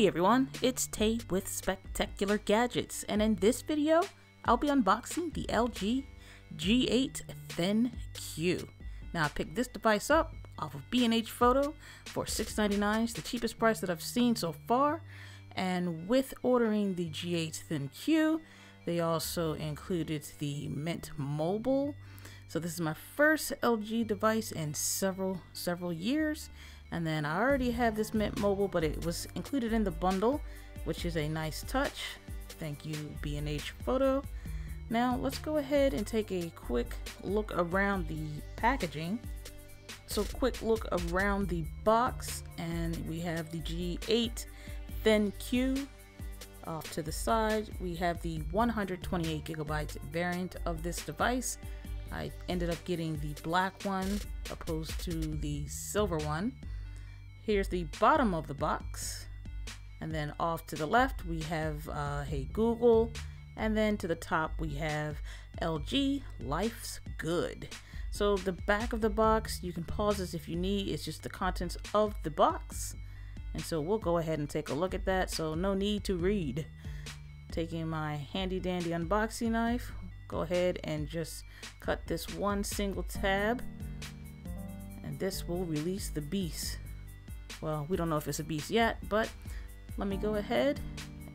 Hey everyone, it's Tay with SpecTechular Gadgets, and in this video, I'll be unboxing the LG G8 ThinQ. Now I picked this device up off of B&H Photo for $6.99. It's the cheapest price that I've seen so far, and with ordering the G8 ThinQ, they also included the Mint Mobile. So this is my first LG device in several years. And then I already have this Mint Mobile, but it was included in the bundle, which is a nice touch. Thank you, B&H Photo. Now let's go ahead and take a quick look around the packaging. So quick look around the box, and we have the G8 ThinQ. Off to the side, we have the 128 gigabyte variant of this device. I ended up getting the black one opposed to the silver one. Here's the bottom of the box, and then off to the left we have Hey Google, and then to the top we have LG Life's Good. So the back of the box, you can pause this if you need, it's just the contents of the box. And so we'll go ahead and take a look at that, so no need to read. Taking my handy dandy unboxing knife, go ahead and just cut this one single tab, and this will release the beast. Well, we don't know if it's a beast yet, but let me go ahead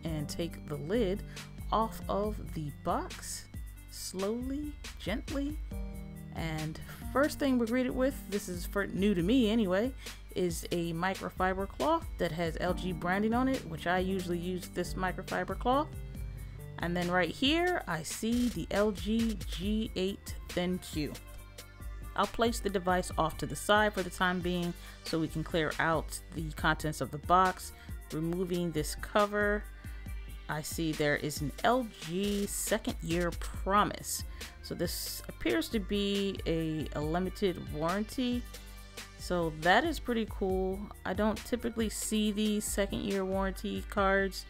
and take the lid off of the box slowly, gently. And first thing we're greeted with, this is new to me anyway, is a microfiber cloth that has LG branding on it, which I usually use this microfiber cloth. And then right here, I see the LG G8 ThinQ. I'll place the device off to the side for the time being so we can clear out the contents of the box. Removing this cover, I see there is an LG second year promise. So this appears to be a limited warranty. So that is pretty cool. I don't typically see these second year warranty cards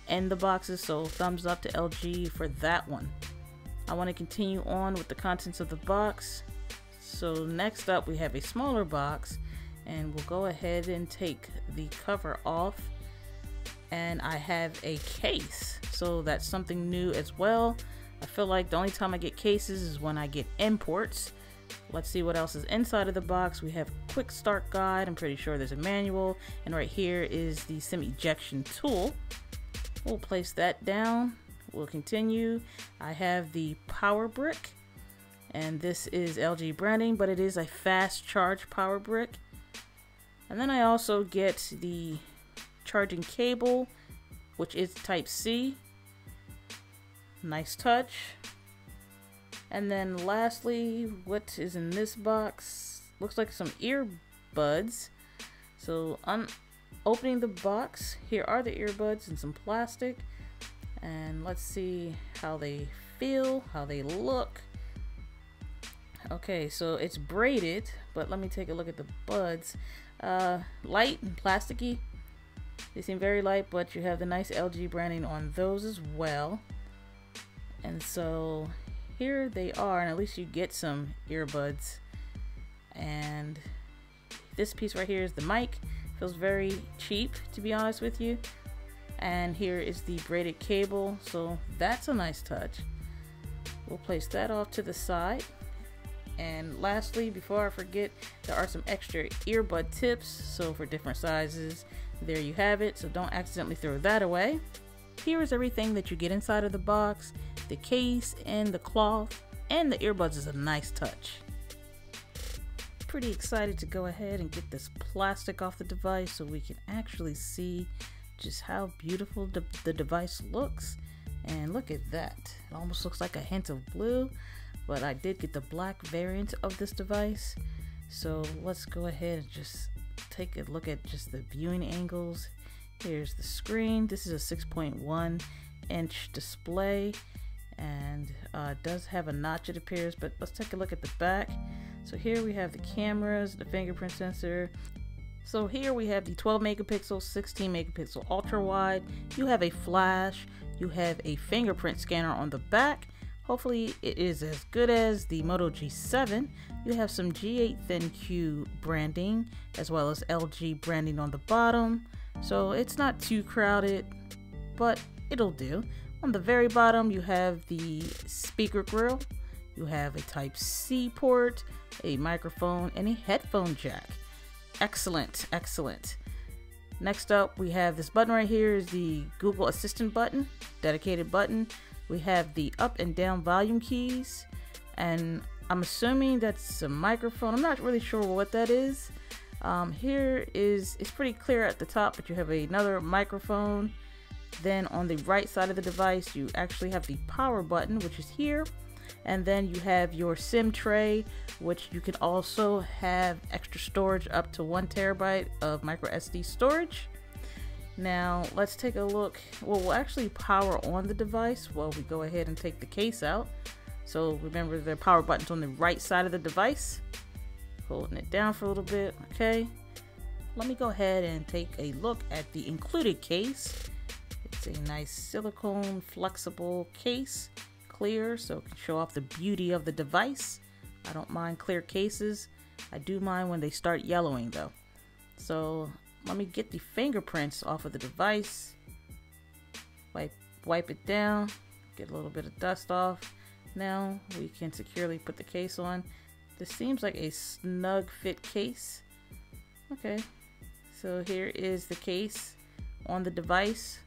in the boxes, so thumbs up to LG for that one. I want to continue on with the contents of the box. So next up we have a smaller box, and we'll go ahead and take the cover off, and I have a case, so that's something new as well. I feel like the only time I get cases is when I get imports. Let's see what else is inside of the box. We have a quick start guide. I'm pretty sure there's a manual, and right here is the SIM ejection tool. We'll place that down. We'll continue. I have the power brick, and this is LG branding, but it is a fast charge power brick. And then I also get the charging cable, which is type C. Nice touch. And then lastly, what is in this box? Looks like some earbuds. So opening the box, here are the earbuds and some plastic. And let's see how they feel, how they look. Okay, so it's braided, but let me take a look at the buds. Light and plasticky. They seem very light, but you have the nice LG branding on those as well. And so here they are, and at least you get some earbuds. And this piece right here is the mic. Feels very cheap, to be honest with you. And here is the braided cable, so that's a nice touch. We'll place that off to the side. And lastly, before I forget, there are some extra earbud tips, so for different sizes. There you have it, so don't accidentally throw that away. Here is everything that you get inside of the box. The case and the cloth and the earbuds is a nice touch. Pretty excited to go ahead and get this plastic off the device so we can actually see just how beautiful the device looks. And look at that, it almost looks like a hint of blue, but I did get the black variant of this device. So let's go ahead and just take a look at just the viewing angles. Here's the screen. This is a 6.1 inch display, and it does have a notch, it appears, but let's take a look at the back. So here we have the cameras, the fingerprint sensor. So here we have the 12 megapixel, 16 megapixel ultra wide. You have a flash, you have a fingerprint scanner on the back. Hopefully it is as good as the Moto G7. You have some G8 ThinQ branding as well as LG branding on the bottom. so it's not too crowded, but it'll do. On the very bottom, you have the speaker grill, you have a Type-C port, a microphone, and a headphone jack. Excellent, excellent. Next up, we have this button right here is the Google Assistant button, dedicated button. We have the up and down volume keys, and I'm assuming that's a microphone. I'm not really sure what that is. It's pretty clear at the top, but you have another microphone. Then on the right side of the device, you actually have the power button, which is here. And then you have your SIM tray, which you can also have extra storage up to 1 terabyte of micro SD storage. Now let's take a look. Well, we'll actually power on the device while we go ahead and take the case out. So remember, the power button's on the right side of the device. Holding it down for a little bit. Okay, let me go ahead and take a look at the included case. It's a nice silicone flexible case, clear, so it can show off the beauty of the device. I don't mind clear cases. I do mind when they start yellowing though. So let me get the fingerprints off of the device. Wipe it down, get a little bit of dust off. Now we can securely put the case on. This seems like a snug fit case. Okay, so here is the case on the device.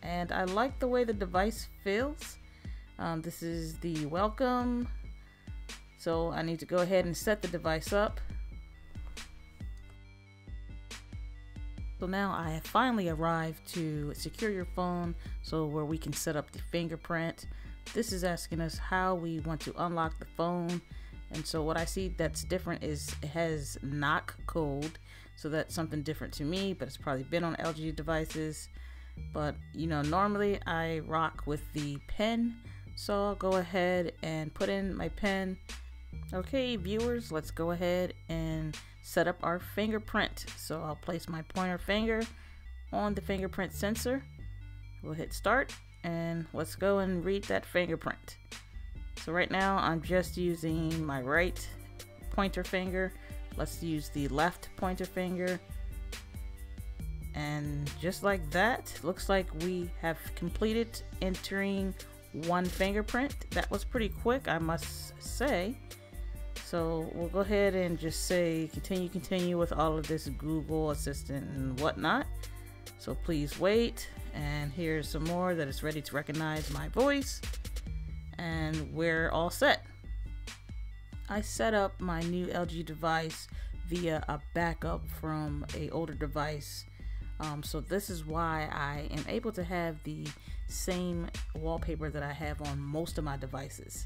And I like the way the device feels. This is the welcome. So I need to go ahead and set the device up. So now I have finally arrived to secure your phone, so where we can set up the fingerprint. This is asking us how we want to unlock the phone. And so what I see that's different is it has knock code. So that's something different to me, but it's probably been on LG devices. But you know, normally I rock with the pen. So I'll go ahead and put in my pen. Okay, viewers, let's go ahead and set up our fingerprint. So I'll place my pointer finger on the fingerprint sensor. We'll hit start and let's go and read that fingerprint. So right now I'm just using my right pointer finger. Let's use the left pointer finger. And just like that, looks like we have completed entering one fingerprint. That was pretty quick, I must say. So we'll go ahead and just say continue with all of this Google Assistant and whatnot. So please wait. And here's some more that is ready to recognize my voice. And we're all set. I set up my new LG device via a backup from an older device. So this is why I am able to have the same wallpaper that I have on most of my devices.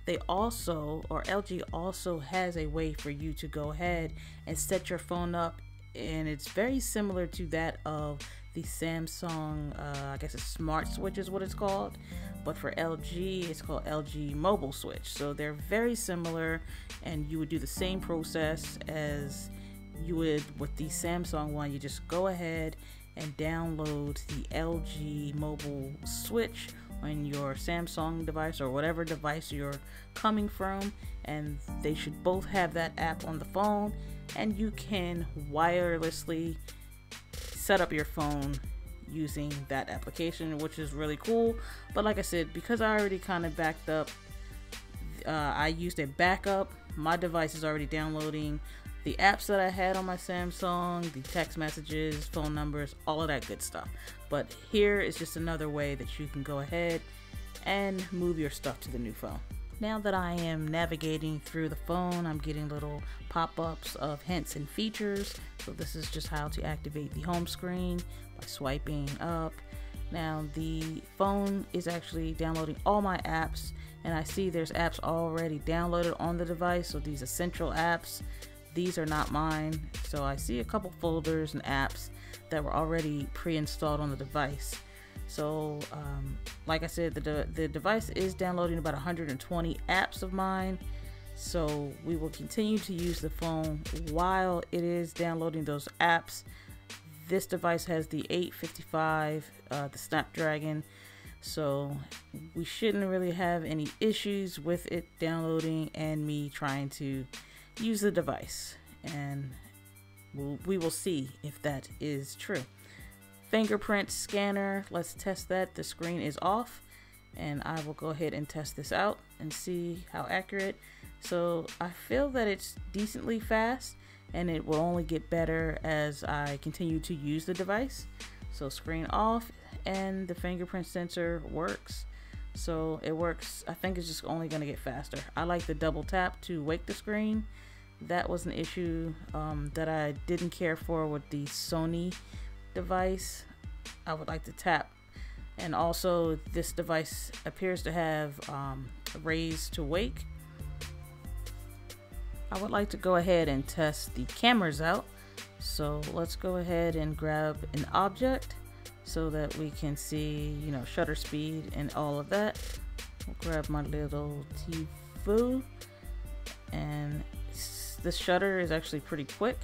They also, or LG also has a way for you to go ahead and set your phone up, and it's very similar to that of the Samsung, I guess it's Smart Switch is what it's called, but for LG it's called LG Mobile Switch. So they're very similar, and you would do the same process as you would with the Samsung one. You just go ahead and download the LG Mobile Switch on your Samsung device or whatever device you're coming from, and they should both have that app on the phone, and you can wirelessly set up your phone using that application, which is really cool. But like I said, because I already kind of backed up, I used a backup. My device is already downloading the apps that I had on my Samsung, the text messages, phone numbers, all of that good stuff. But here is just another way that you can go ahead and move your stuff to the new phone. Now that I am navigating through the phone, I'm getting little pop-ups of hints and features. So this is just how to activate the home screen by swiping up. Now the phone is actually downloading all my apps, and I see there's apps already downloaded on the device. So these essential apps, these are not mine. So I see a couple folders and apps that were already pre-installed on the device. So like I said, the device is downloading about 120 apps of mine. So we will continue to use the phone while it is downloading those apps. This device has the 855, the Snapdragon. So we shouldn't really have any issues with it downloading and me trying to use the device. and we will see if that is true. Fingerprint scanner, let's test that. The screen is off, and I will go ahead and test this out and see how accurate. So I feel that it's decently fast, and it will only get better as I continue to use the device. So screen off, and the fingerprint sensor works. So it works. I think it's just only going to get faster. I like the double tap to wake the screen. That was an issue that I didn't care for with the Sony device. I would like to tap. And also this device appears to have raise to wake. I would like to go ahead and test the cameras out. So let's go ahead and grab an object so that we can see, you know, shutter speed and all of that. I'll grab my little ThinQ, and the shutter is actually pretty quick.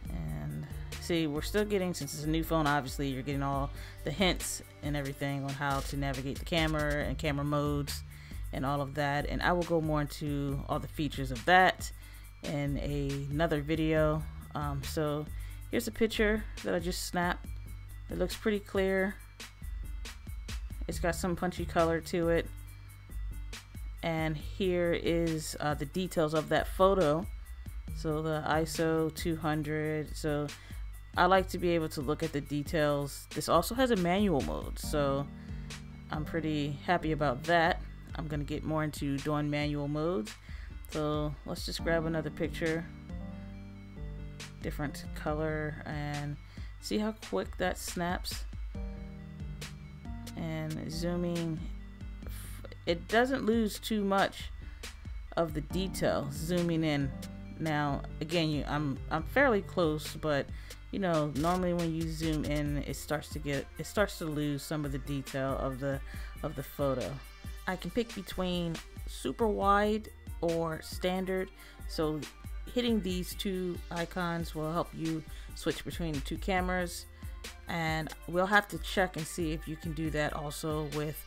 And see, we're still getting, since it's a new phone, obviously you're getting all the hints and everything on how to navigate the camera and camera modes and all of that. And I will go more into all the features of that in another video. So here's a picture that I just snapped. It looks pretty clear. It's got some punchy color to it. And here is the details of that photo. So the ISO 200. So I like to be able to look at the details. This also has a manual mode, so I'm pretty happy about that. I'm gonna get more into doing manual modes. So let's just grab another picture, different color, and see how quick that snaps. And zooming, it doesn't lose too much of the detail zooming in. Now again, I'm fairly close, but you know, normally when you zoom in, it starts to lose some of the detail of the photo. I can pick between super wide or standard, so hitting these two icons will help you switch between the two cameras, and we'll have to check and see if you can do that also with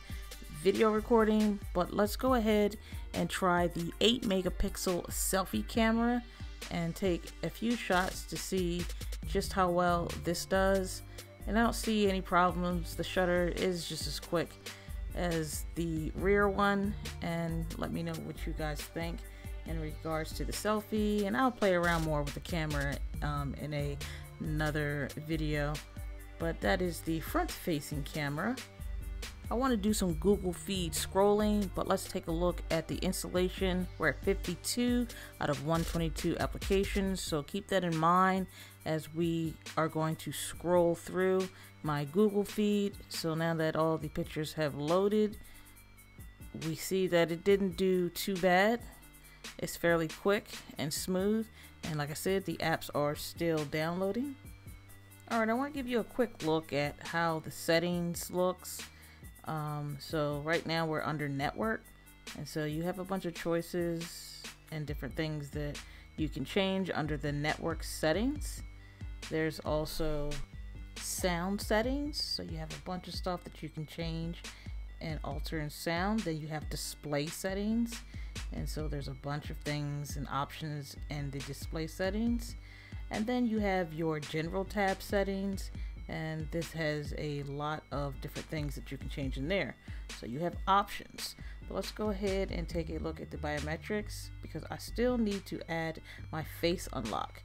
video recording. But let's go ahead and try the 8 megapixel selfie camera and take a few shots to see just how well this does. And I don't see any problems. The shutter is just as quick as the rear one, and let me know what you guys think in regards to the selfie, and I'll play around more with the camera in another video. But that is the front facing camera. I want to do some Google feed scrolling, but let's take a look at the installation. We're at 52 out of 122 applications, so keep that in mind as we are going to scroll through my Google feed. So now that all the pictures have loaded, we see that it didn't do too bad. It's fairly quick and smooth, and like I said, the apps are still downloading. Alright, I want to give you a quick look at how the settings looks. So right now we're under network, and so you have a bunch of choices and different things that you can change under the network settings. There's also sound settings, so you have a bunch of stuff that you can change and alter in sound. Then you have display settings, and so there's a bunch of things and options in the display settings. And then you have your general tab settings, and this has a lot of different things that you can change in there. So you have options. But let's go ahead and take a look at the biometrics, because I still need to add my face unlock.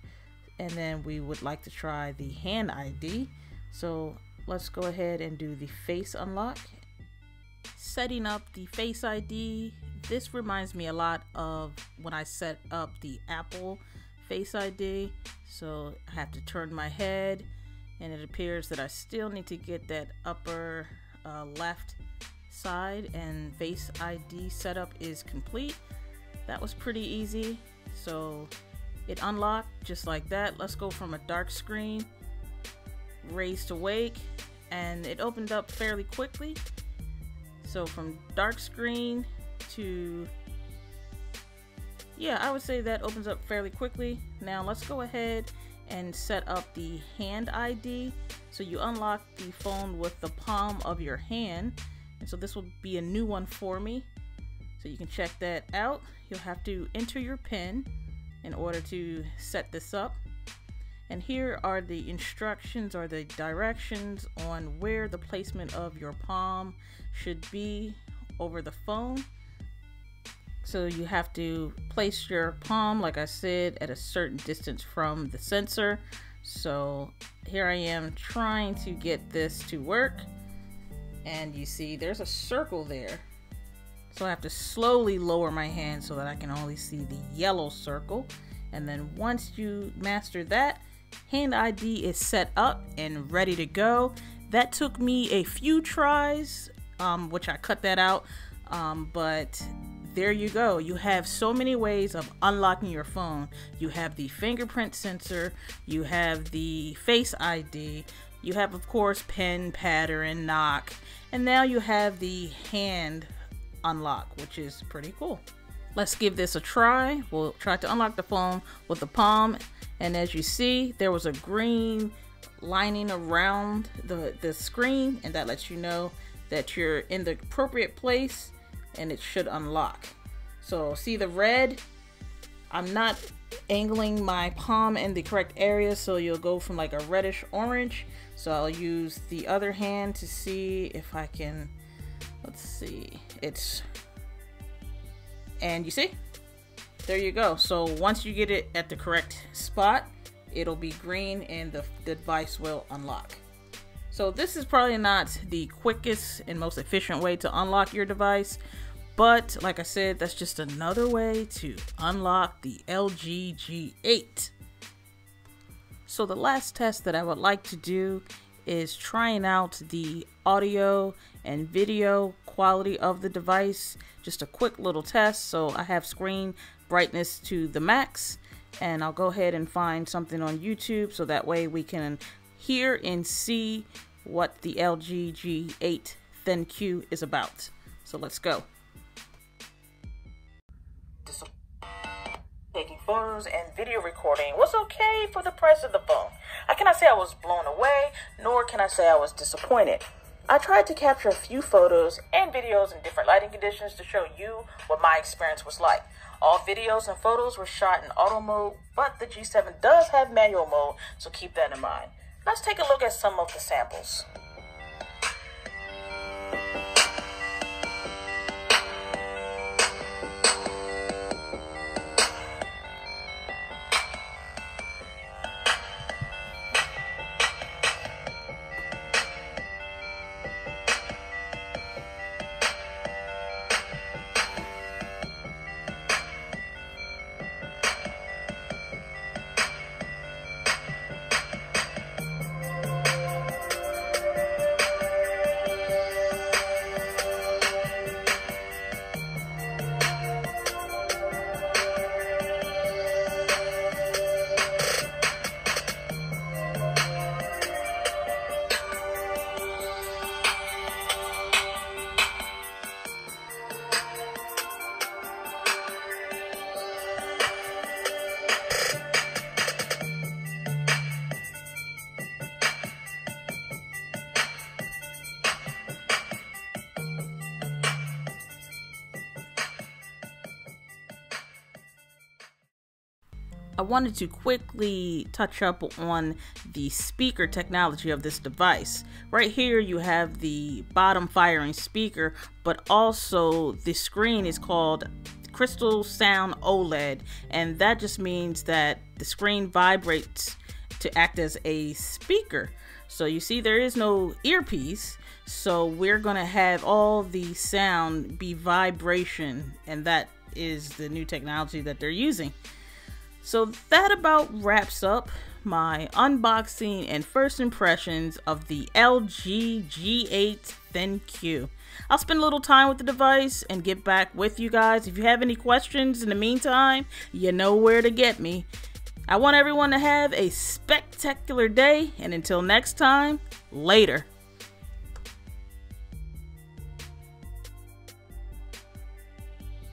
And then we would like to try the hand ID. So let's go ahead and do the face unlock. Setting up the face ID. This reminds me a lot of when I set up the Apple Face ID. So I have to turn my head, and it appears that I still need to get that upper left side, and Face ID setup is complete. That was pretty easy. So it unlocked just like that. Let's go from a dark screen, raise to wake, and it opened up fairly quickly. So from dark screen to, yeah, I would say that opens up fairly quickly. Now let's go ahead and set up the hand ID. So you unlock the phone with the palm of your hand, and so this will be a new one for me. So you can check that out. You'll have to enter your PIN, in order to set this up. And here are the instructions or the directions on where the placement of your palm should be over the phone. So you have to place your palm, like I said, at a certain distance from the sensor. So here I am trying to get this to work, and you see there's a circle there. So I have to slowly lower my hand so that I can only see the yellow circle. And then once you master that, Hand ID is set up and ready to go. That took me a few tries, which I cut that out, but there you go. You have so many ways of unlocking your phone. You have the fingerprint sensor, you have the Face ID, you have, of course, pen, pattern, knock, and now you have the hand unlock, which is pretty cool. Let's give this a try. We'll try to unlock the phone with the palm, and as you see, there was a green lining around the screen, and that lets you know that you're in the appropriate place and it should unlock. So see the red? I'm not angling my palm in the correct area, so you'll go from like a reddish orange. So I'll use the other hand to see if I can, let's see, and you see, there you go. So once you get it at the correct spot, it'll be green and the device will unlock. So this is probably not the quickest and most efficient way to unlock your device, but like I said, that's just another way to unlock the LG G8. So the last test that I would like to do is trying out the audio and video quality of the device. Just a quick little test. So I have screen brightness to the max, and I'll go ahead and find something on YouTube so that way we can hear and see what the LG G8 ThinQ is about. So let's go. Taking photos and video recording was okay for the price of the phone. I cannot say I was blown away, nor can I say I was disappointed. I tried to capture a few photos and videos in different lighting conditions to show you what my experience was like. All videos and photos were shot in auto mode, but the G7 does have manual mode, so keep that in mind. Let's take a look at some of the samples. I wanted to quickly touch up on the speaker technology of this device. Right here you have the bottom firing speaker, but also the screen is called Crystal Sound OLED, and that just means that the screen vibrates to act as a speaker. So you see there is no earpiece, so we're gonna have all the sound be vibration, and that is the new technology that they're using. So that about wraps up my unboxing and first impressions of the LG G8 ThinQ. I'll spend a little time with the device and get back with you guys. If you have any questions in the meantime, you know where to get me. I want everyone to have a spectacular day, and until next time, later.